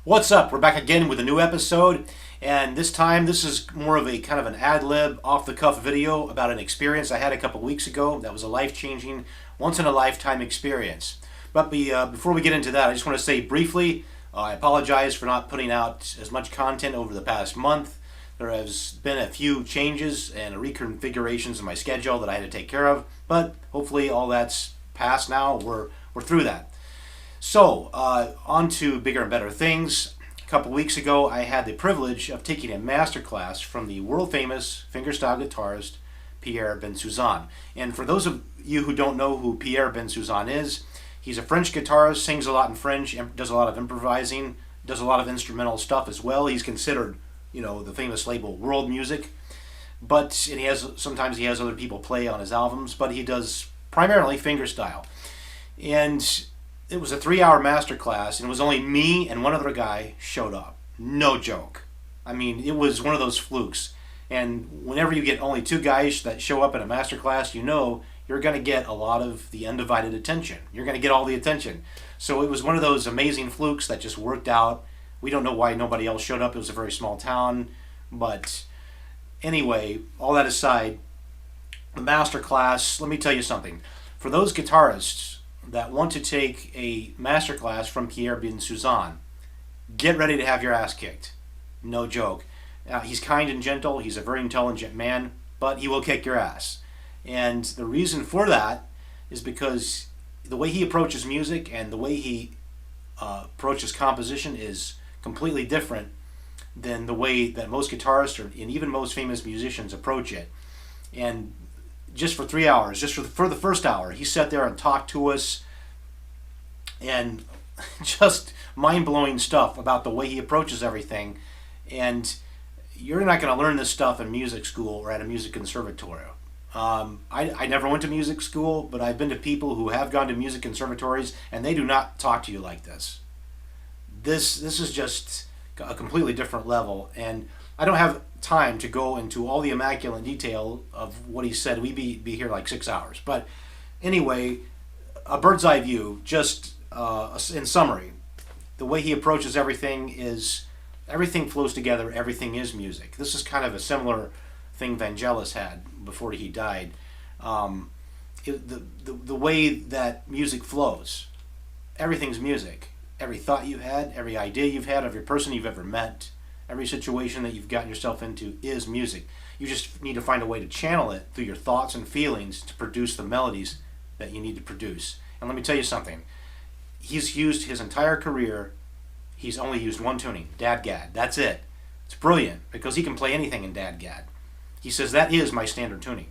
What's up? We're back again with a new episode, and this time this is more of a kind of an ad-lib, off-the-cuff video about an experience I had a couple weeks ago that was a life-changing, once-in-a-lifetime experience. But before we get into that, I just want to say briefly, I apologize for not putting out as much content over the past month. There has been a few changes and reconfigurations in my schedule that I had to take care of, but hopefully all that's past now. We're through that. So, on to bigger and better things. A couple weeks ago, I had the privilege of taking a masterclass from the world-famous fingerstyle guitarist, Pierre Bensusan. And for those of you who don't know who Pierre Bensusan is, he's a French guitarist, sings a lot in French, does a lot of improvising, does a lot of instrumental stuff as well. He's considered, the famous label World Music. But and sometimes he has other people play on his albums, but he does primarily fingerstyle. And it was a 3-hour masterclass, and it was only me and one other guy showed up. No joke. I mean, it was one of those flukes. And whenever you get only 2 guys that show up in a masterclass, you're going to get a lot of the undivided attention. You're going to get all the attention. So it was one of those amazing flukes that just worked out. We don't know why nobody else showed up. It was a very small town. But anyway, all that aside, the masterclass, let me tell you something. For those guitarists that want to take a masterclass from Pierre Bensusan, get ready to have your ass kicked. No joke. He's kind and gentle. He's a very intelligent man, but he will kick your ass. And the reason for that is because the way he approaches music and the way he approaches composition is completely different than the way that most guitarists and even most famous musicians approach it. And just for 3 hours, just for the first hour, he sat there and talked to us, and just mind-blowing stuff about the way he approaches everything. And you're not going to learn this stuff in music school or at a music conservatory. I never went to music school, but I've been to people who have gone to music conservatories, and they do not talk to you like this. This is just a completely different level, and I don't have time to go into all the immaculate detail of what he said. We'd be here like 6 hours. But anyway, a bird's eye view, just in summary, the way he approaches everything is everything flows together, everything is music. This is kind of a similar thing Vangelis had before he died. The way that music flows, everything's music. Every thought you've had, every idea you've had, every person you've ever met, every situation that you've gotten yourself into is music. You just need to find a way to channel it through your thoughts and feelings to produce the melodies that you need to produce. And let me tell you something. He's used his entire career, he's only used one tuning, Dadgad. That's it. It's brilliant because he can play anything in Dadgad. He says that is my standard tuning.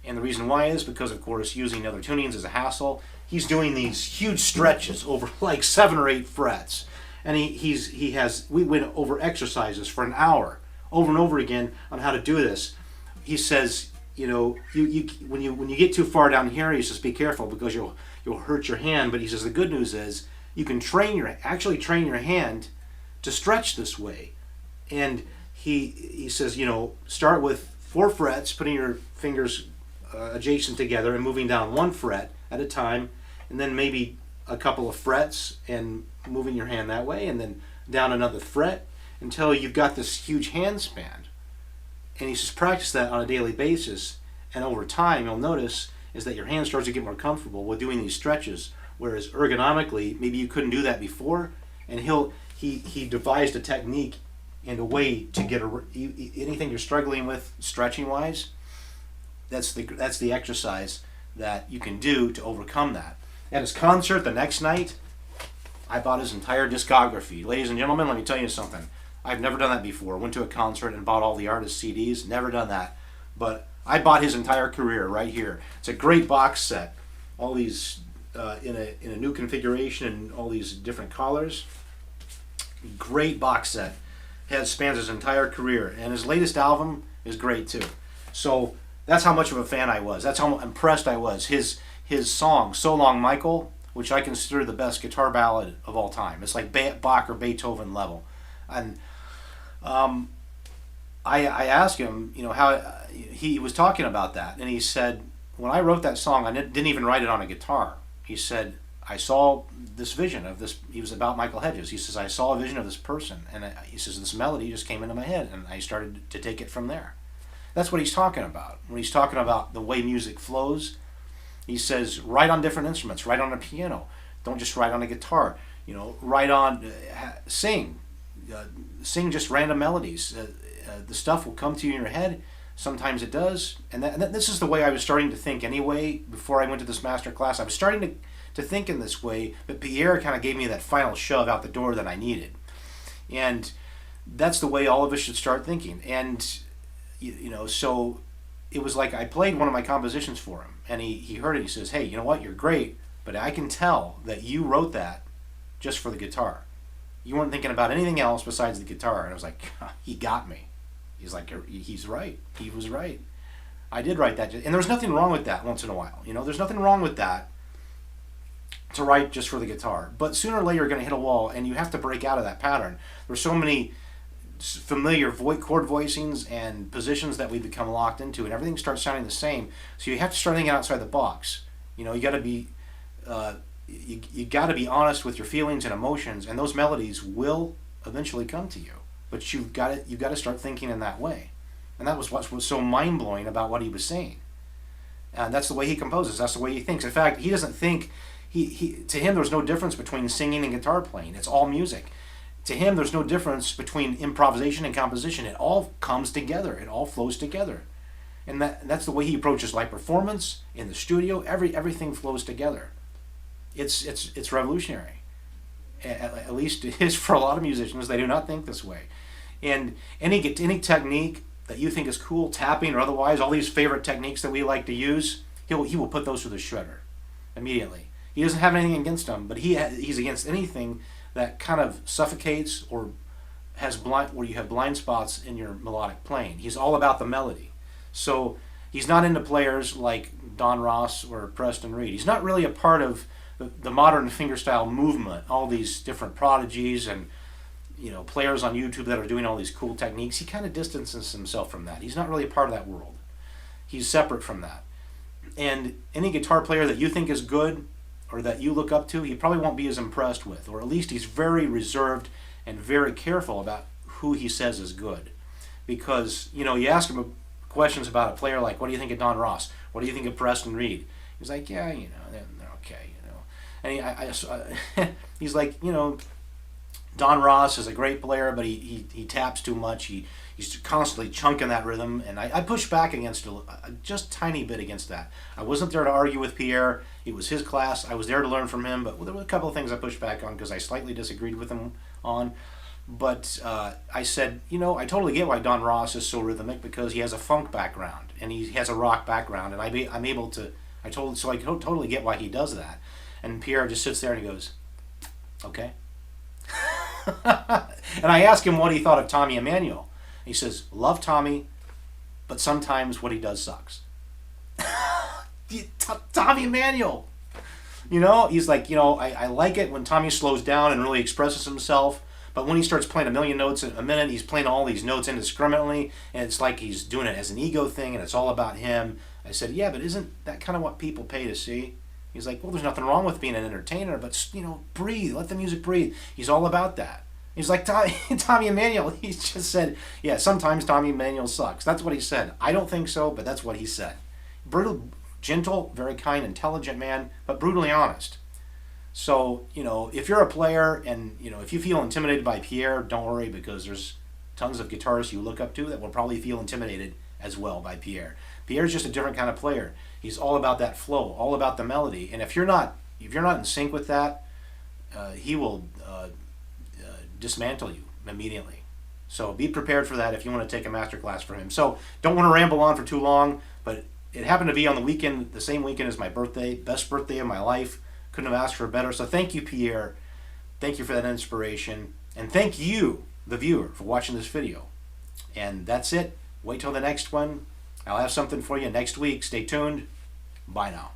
And the reason why is because, of course, using other tunings is a hassle. He's doing these huge stretches over like 7 or 8 frets. And we went over exercises for an hour over and over again on how to do this. He says, when you get too far down here, he says be careful because you'll hurt your hand. But he says the good news is you can actually train your hand to stretch this way. And he says, start with 4 frets, putting your fingers adjacent together and moving down 1 fret at a time, and then maybe a couple of frets and moving your hand that way, and then down another fret until you've got this huge hand span. And he says practice that on a daily basis, and over time you'll notice is that your hand starts to get more comfortable with doing these stretches, whereas ergonomically maybe you couldn't do that before. And he devised a technique and a way to get anything you're struggling with stretching wise. That's the exercise that you can do to overcome that. At his concert the next night, I bought his entire discography. Ladies and gentlemen, let me tell you something. I've never done that before. Went to a concert and bought all the artist's CDs. Never done that. But I bought his entire career right here. It's a great box set. All these in a new configuration and all these different colors. Great box set. Spans his entire career. And his latest album is great too. So that's how much of a fan I was. That's how impressed I was. His song, So Long Michael, which I consider the best guitar ballad of all time. It's like Bach or Beethoven level. And I asked him, how he was talking about that. And he said, when I wrote that song, I didn't even write it on a guitar. He said, I saw this vision of this. He was about Michael Hedges. He says, I saw a vision of this person, and he says this melody just came into my head, and I started to take it from there. That's what he's talking about when he's talking about the way music flows. He says, write on different instruments, write on a piano, don't just write on a guitar. Write on, sing just random melodies. The stuff will come to you in your head. Sometimes it does, and this is the way I was starting to think anyway. Before I went to this master class, I was starting to think in this way, but Pierre kind of gave me that final shove out the door that I needed, and that's the way all of us should start thinking. And so it was like I played one of my compositions for him, and he heard it. He says, hey, you know what, you're great, but I can tell that you wrote that just for the guitar. You weren't thinking about anything else besides the guitar. And I was like, he got me. He's like, he's right. He was right. I did write that. And there's nothing wrong with that once in a while. There's nothing wrong with that to write just for the guitar. But sooner or later you're going to hit a wall, and you have to break out of that pattern. There's so many familiar chord voicings and positions that we become locked into, and everything starts sounding the same. So you have to start thinking outside the box. You got to be you got to be honest with your feelings and emotions, and those melodies will eventually come to you. But you've got to start thinking in that way. And that was what was so mind-blowing about what he was saying. And that's the way he composes. That's the way he thinks. In fact, he doesn't think to him there's no difference between singing and guitar playing. It's all music. To him, there's no difference between improvisation and composition. It all comes together. It all flows together. And that's the way he approaches live performance, in the studio. Everything flows together. It's revolutionary. At least it is for a lot of musicians. They do not think this way. And any technique that you think is cool, tapping or otherwise, all these favorite techniques that we like to use, he will put those through the shredder immediately. He doesn't have anything against them, but he's against anything that kind of suffocates or where you have blind spots in your melodic playing. He's all about the melody. So he's not into players like Don Ross or Preston Reed. He's not really a part of the modern fingerstyle movement, all these different prodigies and players on YouTube that are doing all these cool techniques. He kind of distances himself from that. He's not really a part of that world. He's separate from that. And any guitar player that you think is good or that you look up to, he probably won't be as impressed with, or at least he's very reserved and very careful about who he says is good. Because, you ask him questions about a player like, what do you think of Don Ross? What do you think of Preston Reed? He's like, yeah, they're okay, And he's like, Don Ross is a great player, but he taps too much. He's constantly chunking that rhythm, and I push back against just tiny bit against that. I wasn't there to argue with Pierre. It was his class. I was there to learn from him, but there were a couple of things I pushed back on because I slightly disagreed with him on. But I said, I totally get why Don Ross is so rhythmic, because he has a funk background and he has a rock background, and I'm able to. I totally get why he does that. And Pierre just sits there and he goes, okay. And I asked him what he thought of Tommy Emmanuel. He says, love Tommy, but sometimes what he does sucks. Tommy Emmanuel. He's like, I like it when Tommy slows down and really expresses himself, but when he starts playing a million notes a minute, he's playing all these notes indiscriminately, and it's like he's doing it as an ego thing, and it's all about him. I said, yeah, but isn't that kind of what people pay to see? He's like, well, there's nothing wrong with being an entertainer, but, breathe, let the music breathe. He's all about that. He's like, Tommy Emmanuel, he just said, yeah, sometimes Tommy Emmanuel sucks. That's what he said. I don't think so, but that's what he said. Brutal, gentle, very kind, intelligent man, but brutally honest. So, if you're a player and, if you feel intimidated by Pierre, don't worry, because there's tons of guitarists you look up to that will probably feel intimidated as well by Pierre. Pierre's just a different kind of player. He's all about that flow, all about the melody. And if you're not in sync with that, he will dismantle you immediately. So be prepared for that if you want to take a master class from him. So don't want to ramble on for too long, but it happened to be on the weekend, the same weekend as my birthday, best birthday of my life. Couldn't have asked for better. So thank you, Pierre. Thank you for that inspiration. And thank you, the viewer, for watching this video. And that's it. Wait till the next one. I'll have something for you next week. Stay tuned. Bye now.